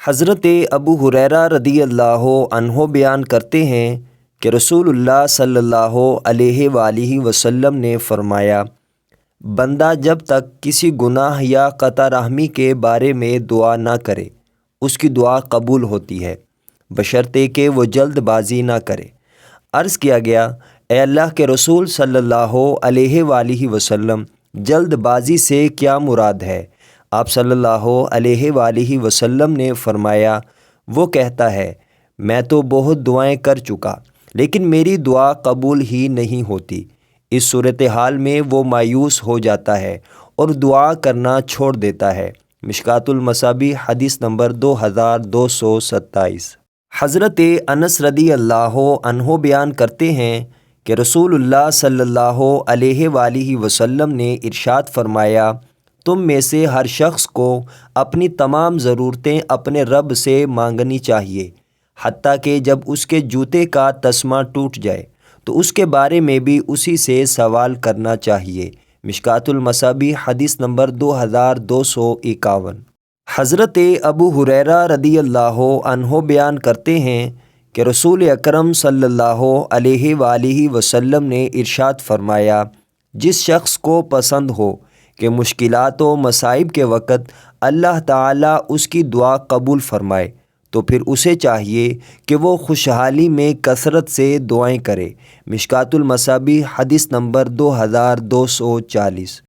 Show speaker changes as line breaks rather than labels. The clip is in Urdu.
حضرت ابو ہریرہ رضی اللہ عنہ بیان کرتے ہیں کہ رسول اللہ صلی اللہ علیہ وآلہ وسلم نے فرمایا، بندہ جب تک کسی گناہ یا قطع رحمی کے بارے میں دعا نہ کرے اس کی دعا قبول ہوتی ہے، بشرطے کہ وہ جلد بازی نہ کرے۔ عرض کیا گیا، اے اللہ کے رسول صلی اللہ علیہ وآلہ وسلم، جلد بازی سے کیا مراد ہے؟ آپ صلی اللہ علیہ وآلہ وسلم نے فرمایا، وہ کہتا ہے میں تو بہت دعائیں کر چکا لیکن میری دعا قبول ہی نہیں ہوتی۔ اس صورتحال میں وہ مایوس ہو جاتا ہے اور دعا کرنا چھوڑ دیتا ہے۔ مشکوٰۃ المصابیح حدیث نمبر 2227۔ حضرت انس رضی اللہ عنہ بیان کرتے ہیں کہ رسول اللہ صلی اللہ علیہ وآلہ وسلم نے ارشاد فرمایا، تم میں سے ہر شخص کو اپنی تمام ضرورتیں اپنے رب سے مانگنی چاہیے، حتیٰ کہ جب اس کے جوتے کا تسمہ ٹوٹ جائے تو اس کے بارے میں بھی اسی سے سوال کرنا چاہیے۔ مشکوٰۃ المصابیح حدیث نمبر 2251۔ حضرت ابو ہریرہ رضی اللہ عنہ بیان کرتے ہیں کہ رسول اکرم صلی اللہ علیہ وآلہ وسلم نے ارشاد فرمایا، جس شخص کو پسند ہو کہ مشکلات و مصائب کے وقت اللہ تعالیٰ اس کی دعا قبول فرمائے تو پھر اسے چاہیے کہ وہ خوشحالی میں کثرت سے دعائیں کرے۔ مشکوٰۃ المصابیح حدیث نمبر 2240۔